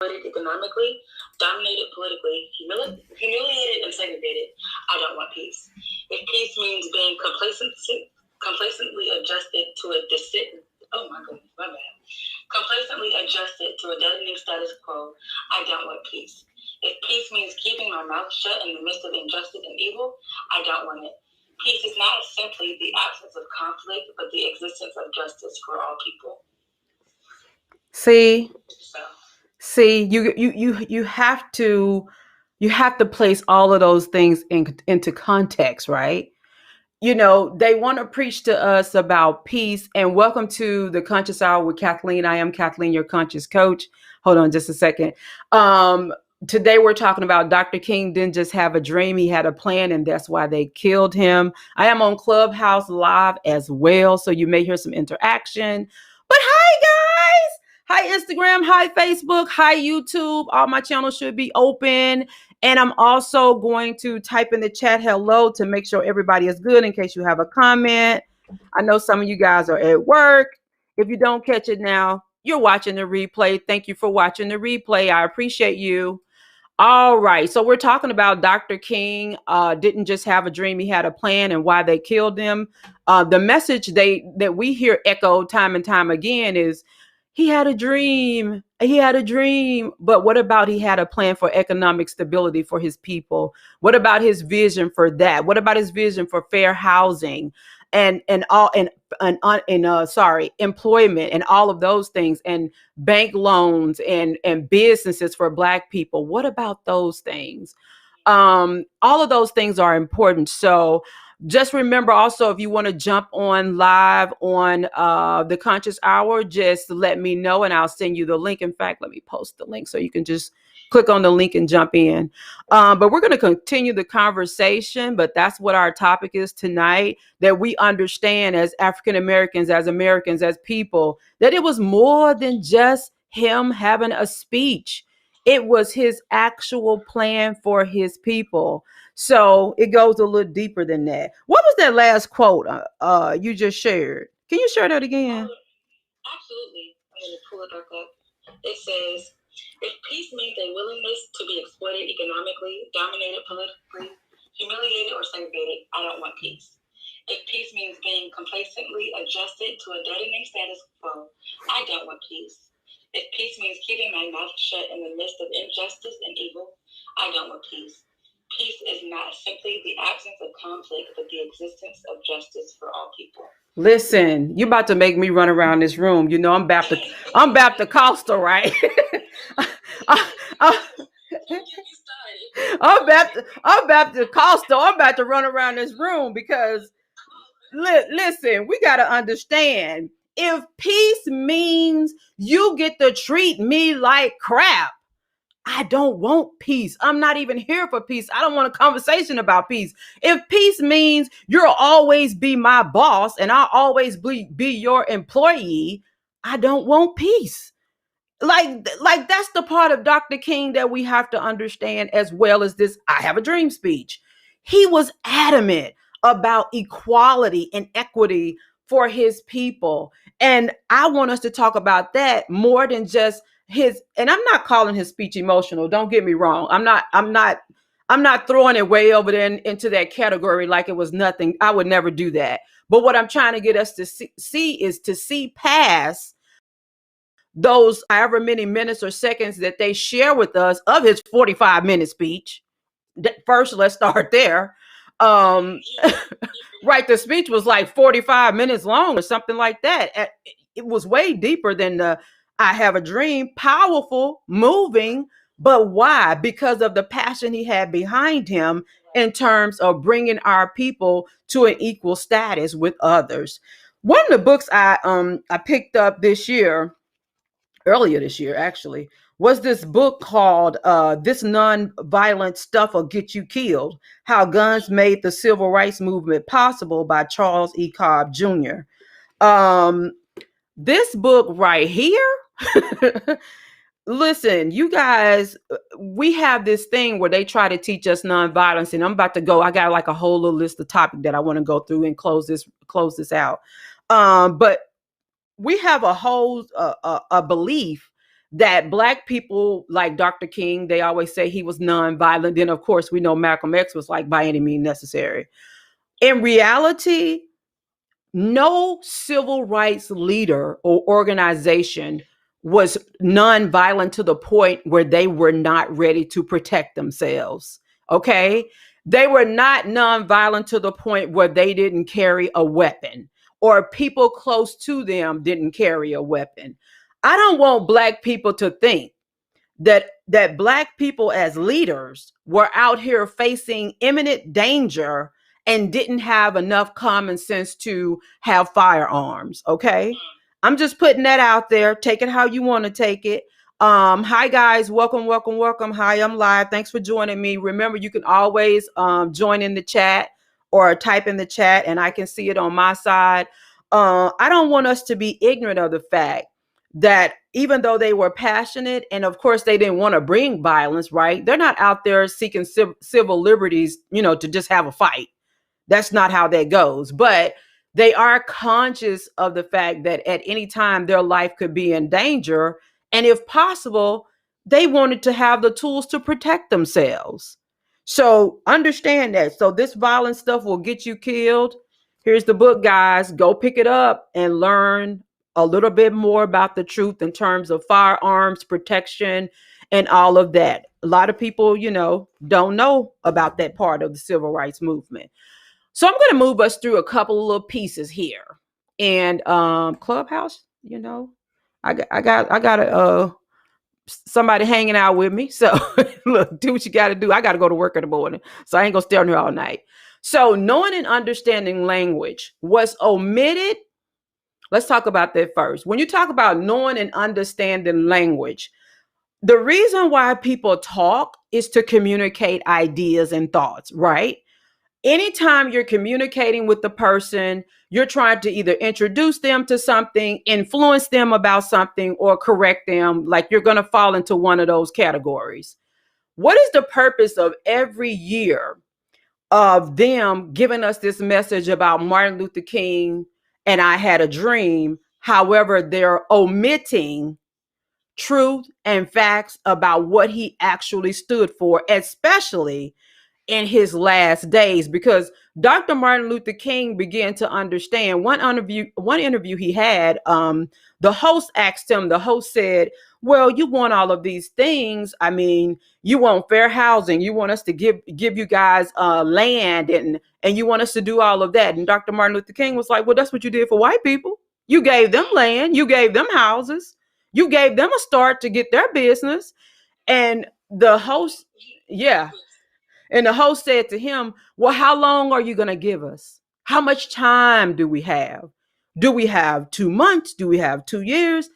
economically, dominated politically, humiliated and segregated, I don't want peace. If peace means being complacently adjusted to a complacently adjusted to a deadening status quo, I don't want peace. If peace means keeping my mouth shut in the midst of injustice and evil, I don't want it. Peace is not simply the absence of conflict, but the existence of justice for all people. See, you have to place all of those things into context, right? They want to preach to us about peace. And welcome to the Conscious Hour with Kathleen. I am Kathleen, your conscious coach. Hold on just a second. Today we're talking about Dr. King didn't just have a dream, he had a plan, and that's why they killed him. I am on Clubhouse Live as well, so you may hear some interaction. But hi, guys. Hi, Instagram. Hi, Facebook. Hi, YouTube. All my channels should be open. And I'm also going to type in the chat hello to make sure everybody is good in case you have a comment. I know some of you guys are at work. If you don't catch it now, you're watching the replay. Thank you for watching the replay. I appreciate you. All right. So we're talking about Dr. King didn't just have a dream. He had a plan and why they killed him. The message that we hear echoed time and time again is he had a dream. He had a dream. But what about he had a plan for economic stability for his people? What about his vision for that? What about his vision for fair housing and employment and all of those things and bank loans and businesses for Black people? What about those things? All of those things are important. So just remember also, if you want to jump on live on the Conscious Hour, just let me know and I'll send you the link. In fact, let me post the link so you can just click on the link and jump in. But we're going to continue the conversation. But that's what our topic is tonight, that we understand as African Americans, as Americans, as people, that it was more than just him having a speech. It was his actual plan for his people. So it goes a little deeper than that. What was that last quote you just shared? Can you share that again? Absolutely. I'm going to pull it back up. It says, if peace means a willingness to be exploited economically, dominated politically, humiliated, or segregated, I don't want peace. If peace means being complacently adjusted to a deadening status quo, I don't want peace. If peace means keeping my mouth shut in the midst of injustice and evil, I don't want peace. Peace is not simply the absence of conflict, but the existence of justice for all people. Listen, you're about to make me run around this room. You know, I'm Baptist Coastal, right? I'm Baptist Coastal. I'm about to run around this room because listen, we got to understand, if peace means you get to treat me like crap, I don't want peace. I'm not even here for peace. I don't want a conversation about peace. If peace means you'll always be my boss and I'll always be your employee, I don't want peace. Like that's the part of Dr. King that we have to understand, as well as this I have a dream speech. He was adamant about equality and equity for his people. And I want us to talk about that more than just his, and I'm not calling his speech emotional. Don't get me wrong. I'm not throwing it way over there into that category like it was nothing. I would never do that. But what I'm trying to get us to see is to see past those however many minutes or seconds that they share with us of his 45-minute speech. First, let's start there. Right, the speech was like 45 minutes long or something like that. It was way deeper than the I have a dream. Powerful, moving, but why? Because of the passion he had behind him in terms of bringing our people to an equal status with others. One of the books I picked up earlier this year actually, was this book called This Nonviolent Stuff Will Get You Killed, How Guns Made the Civil Rights Movement Possible, by Charles E. Cobb Jr. This book right here, listen, you guys, we have this thing where they try to teach us nonviolence, and I'm about to go. I got like a whole little list of topics that I want to go through and close this out. But we have a whole a belief that black people, like Dr. King, they always say he was nonviolent. Then, of course, we know Malcolm X was like by any means necessary. In reality, no civil rights leader or organization was nonviolent to the point where they were not ready to protect themselves. Okay. They were not nonviolent to the point where they didn't carry a weapon or people close to them didn't carry a weapon. I don't want black people to think that black people as leaders were out here facing imminent danger and didn't have enough common sense to have firearms. Okay, I'm just putting that out there. Take it how you want to take it. Hi guys, welcome, welcome, welcome. Hi, I'm live. Thanks for joining me. Remember, you can always join in the chat or type in the chat and I can see it on my side. I don't want us to be ignorant of the fact that even though they were passionate and of course they didn't want to bring violence, right? They're not out there seeking civil liberties, to just have a fight. That's not how that goes. But they are conscious of the fact that at any time their life could be in danger. And if possible, they wanted to have the tools to protect themselves. So understand that. So this violent stuff will get you killed. Here's the book, guys. Go pick it up and learn a little bit more about the truth in terms of firearms protection and all of that. A lot of people, don't know about that part of the civil rights movement. So I'm going to move us through a couple of little pieces here. And Clubhouse, I got somebody hanging out with me. So look, do what you got to do. I got to go to work in the morning, so I ain't gonna stay on here all night. So knowing and understanding language was omitted. Let's talk about that first. When you talk about knowing and understanding language, the reason why people talk is to communicate ideas and thoughts, right? Anytime you're communicating with the person, you're trying to either introduce them to something, influence them about something, or correct them. Like you're going to fall into one of those categories. What is the purpose of every year of them giving us this message about Martin Luther King and I had a dream? However, they're omitting truth and facts about what he actually stood for, especially in his last days, because Dr. Martin Luther King began to understand. One interview he had, the host asked him, the host said, well, you want all of these things. I mean, you want fair housing, you want us to give you guys land, and you want us to do all of that. And Dr. Martin Luther King was like, well, that's what you did for white people. You gave them land, you gave them houses, you gave them a start to get their business. And the host, yeah. And the host said to him, well, how long are you going to give us? How much time do we have? Do we have 2 months? Do we have 2 years?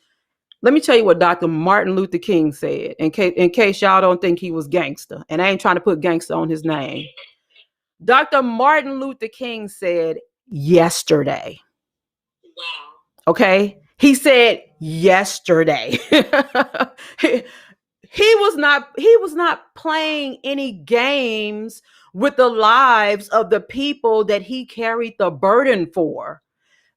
Let me tell you what Dr. Martin Luther King said, in case y'all don't think he was gangster. And I ain't trying to put gangster on his name. Dr. Martin Luther King said, yesterday. Wow. Okay? He said, yesterday. He was not playing any games with the lives of the people that he carried the burden for,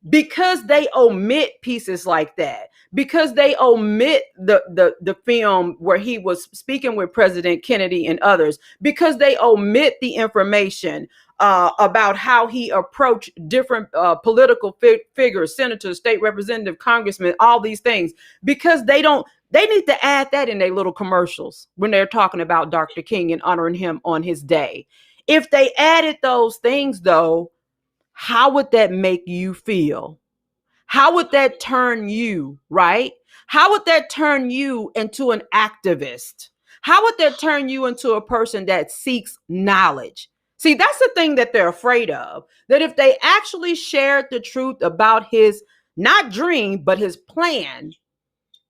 because they omit pieces like that, because they omit the film where he was speaking with President Kennedy and others, because they omit the information about how he approached different political figures, senators, state representative, congressmen, all these things, because they need to add that in their little commercials when they're talking about Dr. King and honoring him on his day. If they added those things, though, how would that make you feel? How would that turn you, right? How would that turn you into an activist? How would that turn you into a person that seeks knowledge? See, that's the thing that they're afraid of. That if they actually shared the truth about his, not dream, but his plan,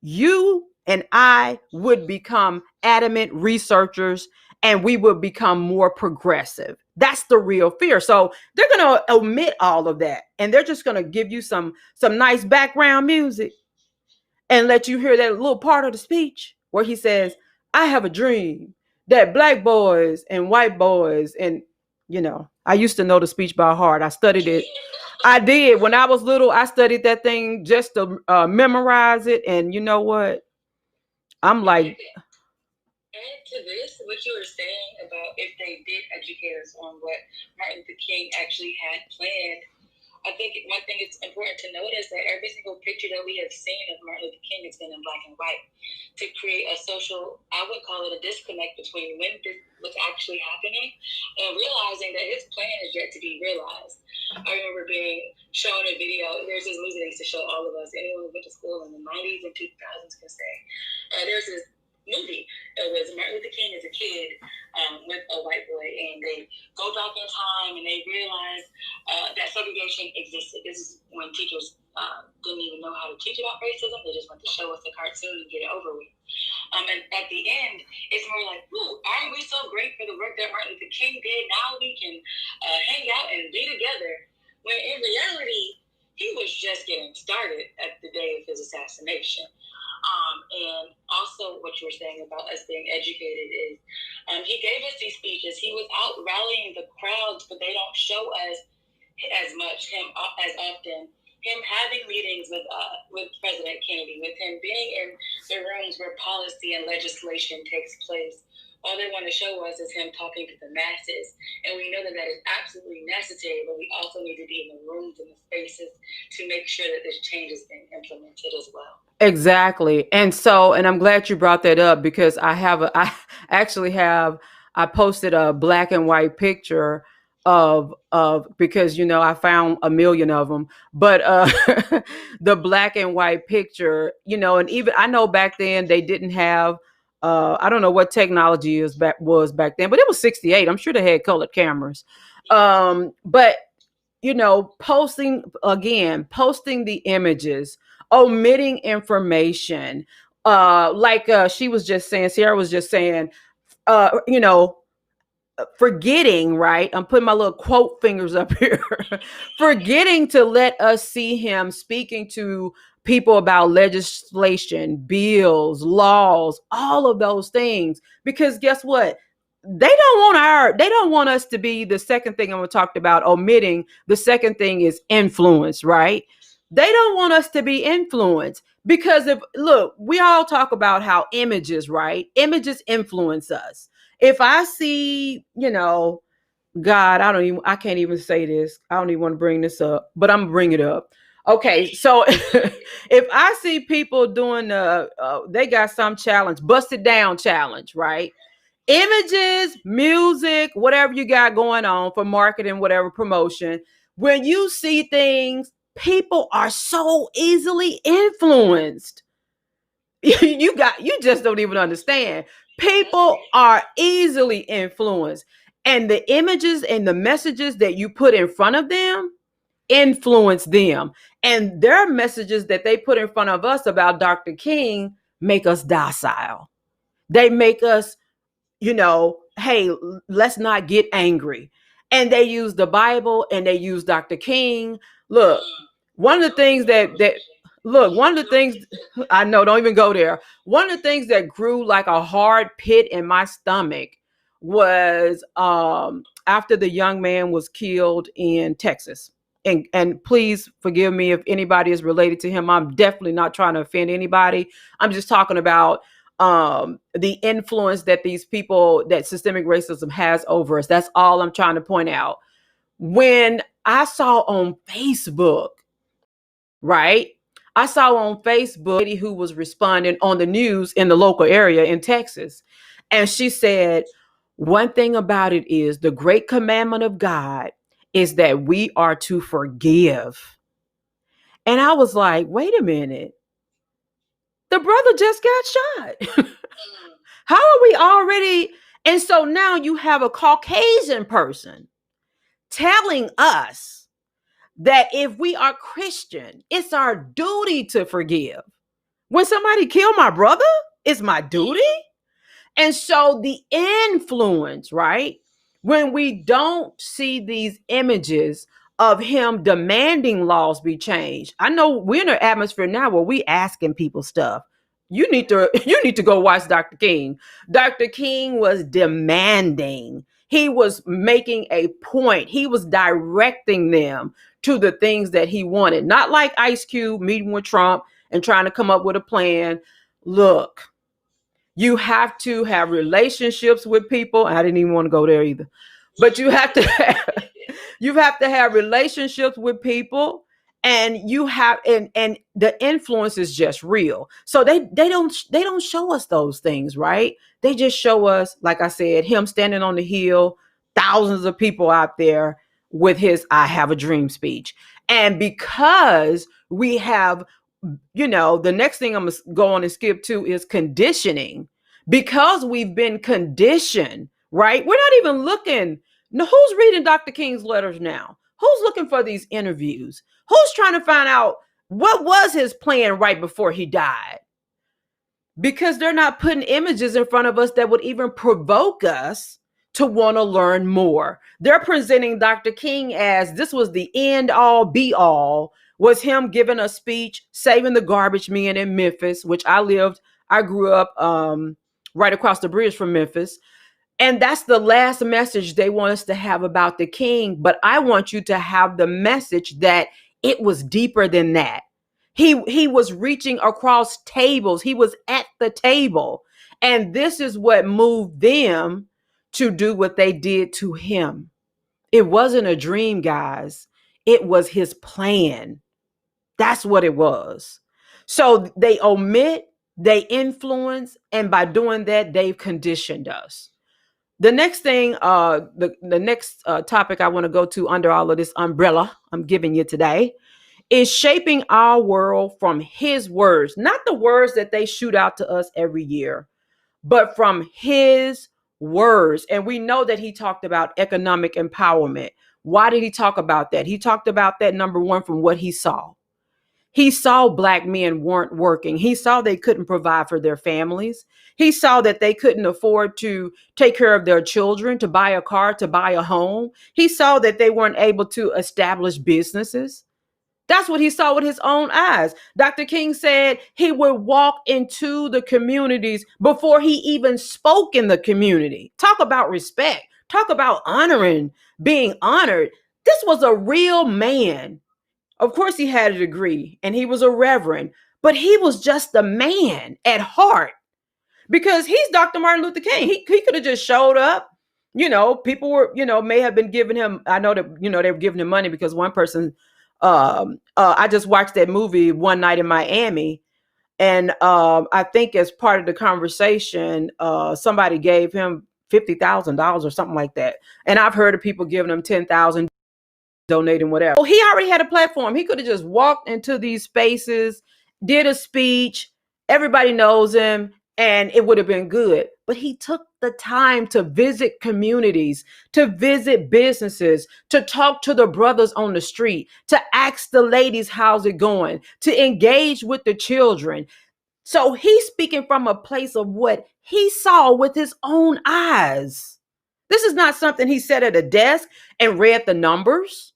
you and I would become adamant researchers and we would become more progressive. That's the real fear. So they're going to omit all of that, and they're just going to give you some nice background music and let you hear that little part of the speech where he says, I have a dream that black boys and white boys, and I used to know the speech by heart. I studied it. I did. When I was little, I studied that thing just to memorize it. And you know what? I'm like, add to this what you were saying about if they did educate us on what Martin Luther King actually had planned. I think one thing it's important to notice that every single picture that we have seen of Martin Luther King has been in black and white to create a social, I would call it a disconnect between when this was actually happening and realizing that his plan is yet to be realized. I remember being shown a video. There's this movie they used to show all of us. Anyone who went to school in the 90s and 2000s can say. There's this movie. It was Martin Luther King as a kid with a white boy, and they go back in time and they realize that segregation existed. This is when teachers didn't even know how to teach about racism. They just wanted to show us the cartoon and get it over with. And at the end, it's more like, ooh, aren't we so great for the work that Martin Luther King did? Now we can hang out and be together. When in reality, he was just getting started at the day of his assassination. And also what you were saying about us being educated is he gave us these speeches. He was out rallying the crowds, but they don't show us as much him as often. Him having meetings with President Kennedy, with him being in the rooms where policy and legislation takes place. All they want to show us is him talking to the masses. And we know that that is absolutely necessary, but we also need to be in the rooms and the spaces to make sure that this change is being implemented as well. exactly. And so, and I'm glad you brought that up because I actually have, I posted a black and white picture because, you know, I found a million of them, but, the black and white picture, you know, and even I know back then they didn't have, I don't know what technology was back then, but it was 68. I'm sure they had colored cameras. But you know, posting the images, omitting information, she was just saying, Sierra was just saying, you know, forgetting, right? I'm putting my little quote fingers up here, forgetting to let us see him speaking to people about legislation, bills, laws, all of those things. Because guess what? They don't want us to be the second thing I'm going to talk about, omitting. The second thing is influence, right? They don't want us to be influenced because look, we all talk about how images, right? Images influence us. If I see, you know, God, I can't even say this. I don't even want to bring this up, but I'm gonna bring it up. Okay, so if I see people doing they got some challenge, bust it down challenge, right? Images, music, whatever you got going on for marketing, whatever promotion. When you see things, people are so easily influenced. You just don't even understand. People are easily influenced, and the images and the messages that you put in front of them influence them, and their messages that they put in front of us about Dr. King make us docile. They make us, you know, hey, let's not get angry. And they use the Bible and they use Dr. King. Look, one of the things one of the things, I know, don't even go there. One of the things that grew like a hard pit in my stomach was after the young man was killed in Texas. And please forgive me if anybody is related to him. I'm definitely not trying to offend anybody. I'm just talking about the influence that these people, that systemic racism has over us. That's all I'm trying to point out. When I saw on Facebook, right? I saw on Facebook a lady who was responding on the news in the local area in Texas. And she said, one thing about it is the great commandment of God is that we are to forgive. And I was like, wait a minute. The brother just got shot. How are we already? And so now you have a Caucasian person telling us that if we are Christian, it's our duty to forgive. When somebody killed my brother, it's my duty. And so the influence, right? When we don't see these images of him demanding laws be changed. I know we're in an atmosphere now where we asking people stuff. You need to go watch Dr. King. Dr. King was demanding. He was making a point. He was directing them to the things that he wanted. Not like Ice Cube meeting with Trump and trying to come up with a plan. Look, You have to have relationships with people. I didn't even want to go there either. But you have to have relationships with people, and you have and the influence is just real. So they don't show us those things, right? They just show us, like I said, him standing on the hill, thousands of people out there with his I have a dream speech. And because we have, the next thing I'm going to go on and skip to is conditioning. Because we've been conditioned, right? We're not even looking. No, who's reading Dr. King's letters now? Who's looking for these interviews? Who's trying to find out what was his plan right before he died? Because they're not putting images in front of us that would even provoke us to want to learn more. They're presenting Dr. King as this was the end all be all, was him giving a speech, saving the garbage men in Memphis, which I grew up right across the bridge from Memphis. And that's the last message they want us to have about the king. But I want you to have the message that it was deeper than that. He was reaching across tables. He was at the table. And this is what moved them to do what they did to him. It wasn't a dream, guys. It was his plan. That's what it was. So they omit, they influence, and by doing that, they've conditioned us. The next thing, the next topic I want to go to under all of this umbrella I'm giving you today is shaping our world from his words, not the words that they shoot out to us every year, but from his words. And we know that he talked about economic empowerment. Why did he talk about that? He talked about that, number one, from what he saw. He saw Black men weren't working. He saw they couldn't provide for their families. He saw that they couldn't afford to take care of their children, to buy a car, to buy a home. He saw that they weren't able to establish businesses. That's what he saw with his own eyes. Dr. King said he would walk into the communities before he even spoke in the community. Talk about respect. Talk about honoring, being honored. This was a real man. Of course, he had a degree and he was a reverend, but he was just a man at heart, because he's Dr. Martin Luther King. He could have just showed up. People were, may have been giving him, I know that, they were giving him money because one person, I just watched that movie One Night in Miami. And I think as part of the conversation, somebody gave him $50,000 or something like that. And I've heard of people giving him 10,000, donating whatever. So he already had a platform. He could have just walked into these spaces, did a speech. Everybody knows him, and it would have been good. But he took the time to visit communities, to visit businesses, to talk to the brothers on the street, to ask the ladies, how's it going, to engage with the children. So he's speaking from a place of what he saw with his own eyes. This is not something he sat at a desk and read the numbers.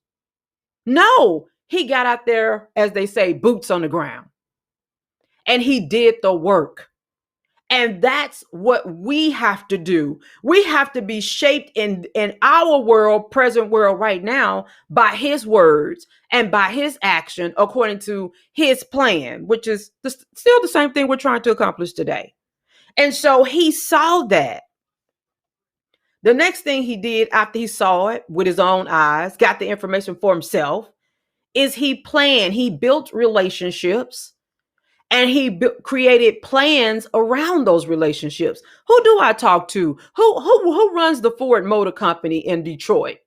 No, he got out there, as they say, boots on the ground. And he did the work. And that's what we have to do. We have to be shaped in our world, present world right now, by his words and by his action according to his plan, which is still the same thing we're trying to accomplish today. And so he saw that. The next thing he did after he saw it with his own eyes, got the information for himself, is he planned. He built relationships, and he created plans around those relationships. Who do I talk to? Who runs the Ford Motor Company in Detroit?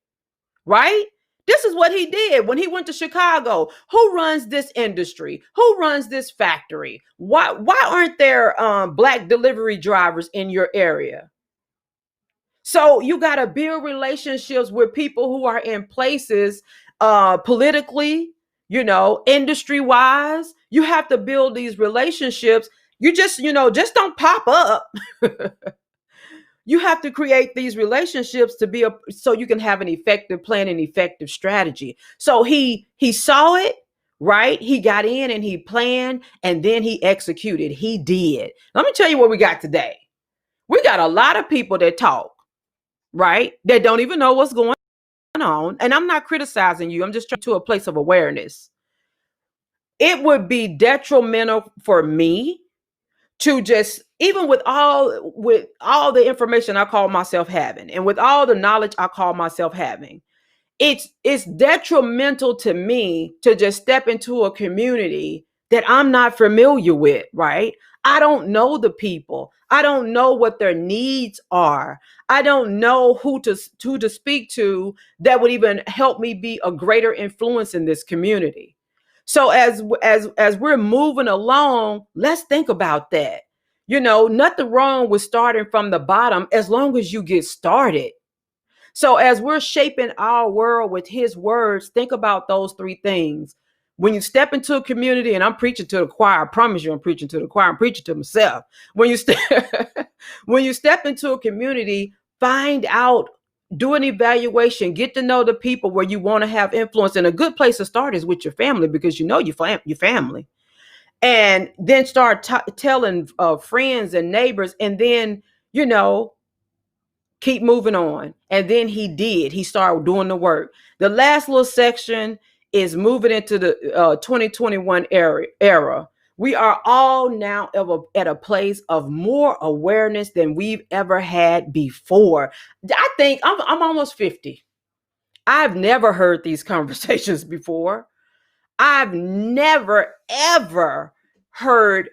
Right? This is what he did when he went to Chicago. Who runs this industry? Who runs this factory? Why aren't there Black delivery drivers in your area? So you got to build relationships with people who are in places politically, industry wise. You have to build these relationships. You just don't pop up. You have to create these relationships so you can have an effective plan and effective strategy. So he saw it, right? He got in and he planned, and then he executed. He did. Let me tell you what we got today. We got a lot of people that talk, right? That don't even know what's going on. And I'm not criticizing you. I'm just trying to a place of awareness. It would be detrimental for me to just, even with all the information I call myself having, and with all the knowledge I call myself having, it's detrimental to me to just step into a community that I'm not familiar with, right? I don't know the people. I don't know what their needs are. I don't know who to speak to that would even help me be a greater influence in this community. So as we're moving along, let's think about that. Nothing wrong with starting from the bottom as long as you get started. So as we're shaping our world with his words, think about those three things. When you step into a community, and I'm preaching to the choir, I promise you I'm preaching to the choir, I'm preaching to myself. When you when you step into a community, find out, do an evaluation, get to know the people where you want to have influence. And a good place to start is with your family, because your family. And then start telling friends and neighbors, and then, you know, keep moving on. And then he started doing the work. The last little section is moving into the 2021 era. We are all now at a place of more awareness than we've ever had before. I think I'm almost 50. I've never heard these conversations before. I've never, ever heard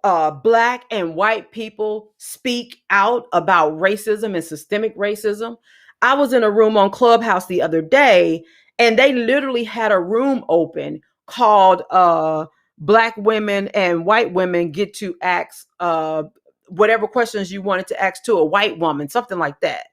Black and white people speak out about racism and systemic racism. I was in a room on Clubhouse the other day, and they literally had a room open called Black Women and White Women Get to Ask whatever questions you wanted to ask to a white woman, something like that.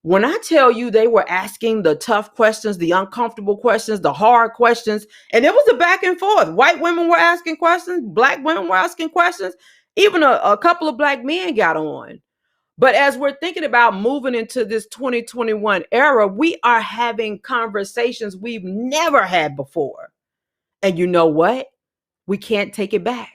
When I tell you they were asking the tough questions, the uncomfortable questions, the hard questions, and it was a back and forth. White women were asking questions, Black women were asking questions, even a couple of Black men got on. But as we're thinking about moving into this 2021 era, we are having conversations we've never had before. And you know what? We can't take it back.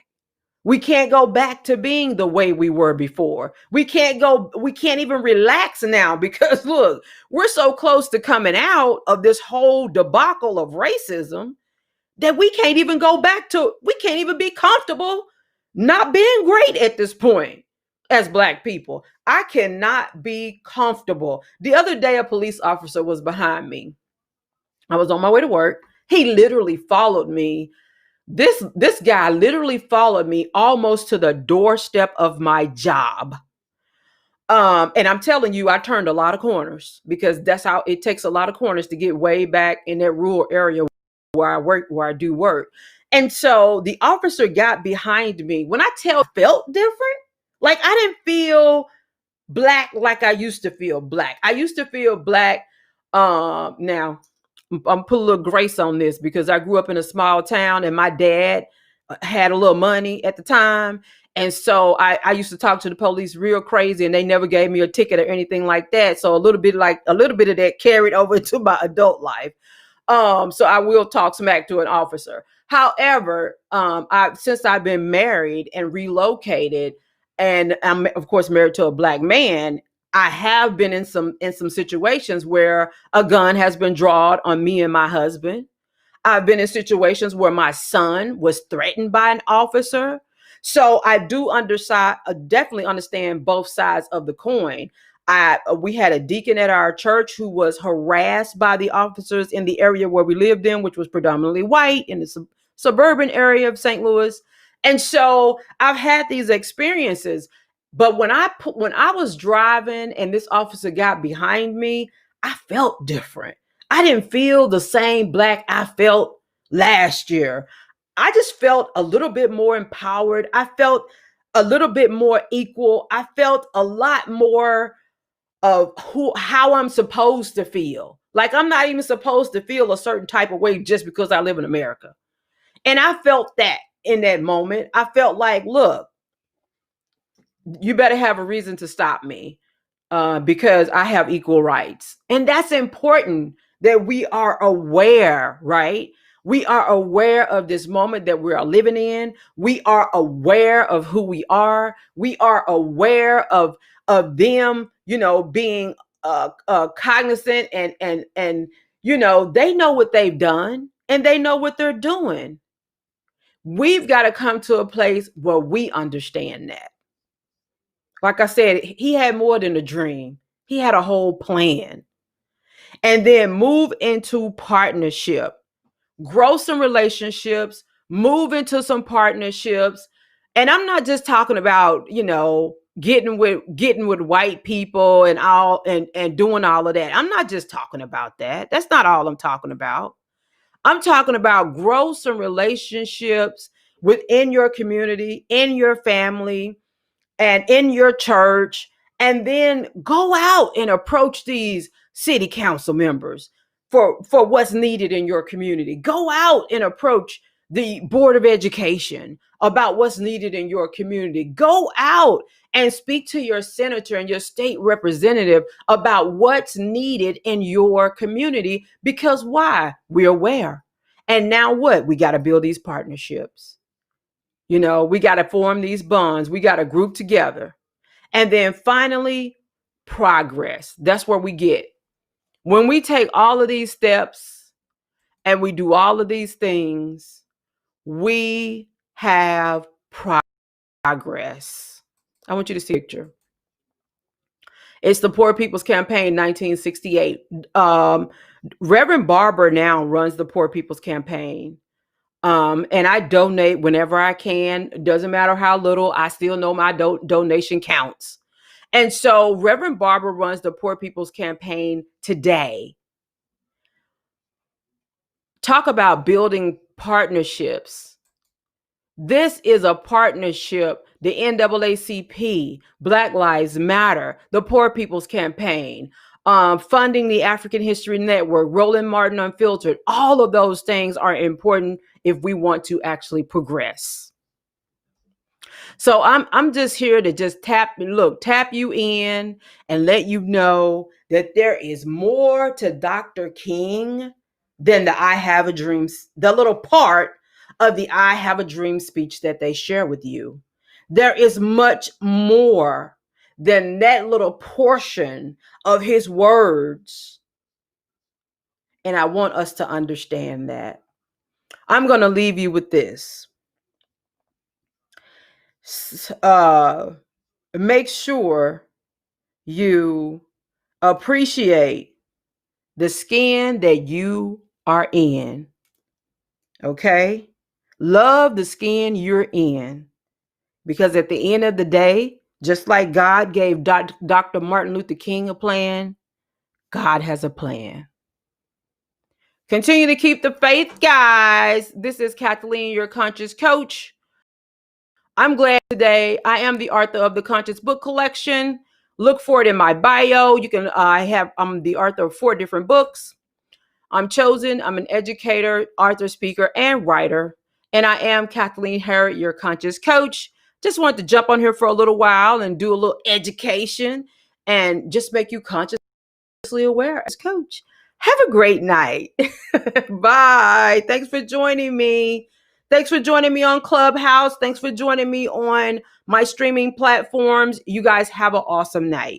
We can't go back to being the way we were before. We can't even relax now, because look, we're so close to coming out of this whole debacle of racism that we can't even we can't even be comfortable not being great at this point as Black people. I cannot be comfortable. The other day, a police officer was behind me. I was on my way to work. He literally followed me. This guy literally followed me almost to the doorstep of my job. And I'm telling you, I turned a lot of corners, because that's how it takes, a lot of corners to get way back in that rural area where I do work. And so the officer got behind me. When I tell you, felt different, like I didn't feel Black like I used to feel Black. I used to feel Black. Now I'm put a little grace on this, because I grew up in a small town, and my dad had a little money at the time. And so I used to talk to the police real crazy, and they never gave me a ticket or anything like that. So a little bit of that carried over into my adult life. So I will talk smack to an officer. However, since I've been married and relocated, and I'm of course married to a Black man, I have been in some situations where a gun has been drawn on me and my husband. I've been in situations where my son was threatened by an officer. So I do definitely understand both sides of the coin. We had a deacon at our church who was harassed by the officers in the area where we lived in, which was predominantly white, in the suburban area of St. Louis. And so I've had these experiences. But when I was driving and this officer got behind me, I felt different. I didn't feel the same Black I felt last year. I just felt a little bit more empowered. I felt a little bit more equal. I felt a lot more of how I'm supposed to feel. Like I'm not even supposed to feel a certain type of way just because I live in America. And I felt that in that moment. I felt like, look, you better have a reason to stop me, because I have equal rights. And that's important, that we are aware, right? We are aware of this moment that we are living in. We are aware of who we are. We are aware of them, being cognizant, and they know what they've done, and they know what they're doing. We've got to come to a place where we understand that. Like I said, he had more than a dream. He had a whole plan. And then move into partnership. Grow some relationships, move into some partnerships. And I'm not just talking about, getting with white people and all and doing all of that. I'm not just talking about that. That's not all I'm talking about. I'm talking about grow some relationships within your community, in your family, and in your church, and then go out and approach these city council members for what's needed in your community. Go out and approach the Board of Education about what's needed in your community. Go out and speak to your senator and your state representative about what's needed in your community. Because why? We're aware. And now what? We got to build these partnerships. We got to form these bonds. We got to group together. And then finally, progress. That's where we get. When we take all of these steps and we do all of these things, we have progress. I want you to see a picture. It's the Poor People's Campaign, 1968. Reverend Barber now runs the Poor People's Campaign. And I donate whenever I can. It doesn't matter how little. I still know my donation counts. And so Reverend Barber runs the Poor People's Campaign today. Talk about building partnerships. This is a partnership. The NAACP, Black Lives Matter, the Poor People's Campaign, funding the African History Network, Roland Martin Unfiltered. All of those things are important if we want to actually progress. So I'm just here to just tap you in and let you know that there is more to Dr. King than the I Have a Dream, the little part of the I Have a Dream speech that they share with you. There is much more than that little portion of his words. And I want us to understand that. I'm going to leave you with this. Make sure you appreciate the skin that you are in. Okay? Love the skin you're in. Because at the end of the day, just like God gave Dr. Martin Luther King a plan, God has a plan. Continue to keep the faith, guys. This is Kathleen, your conscious coach. I'm glad today. I am the author of the Conscious Book Collection. Look for it in my bio. I'm the author of 4 different books. I'm chosen. I'm an educator, author, speaker, and writer. And I am Kathleen Harrod, your conscious coach. Just wanted to jump on here for a little while and do a little education and just make you consciously aware as coach. Have a great night. Bye. Thanks for joining me. Thanks for joining me on Clubhouse. Thanks for joining me on my streaming platforms. You guys have an awesome night.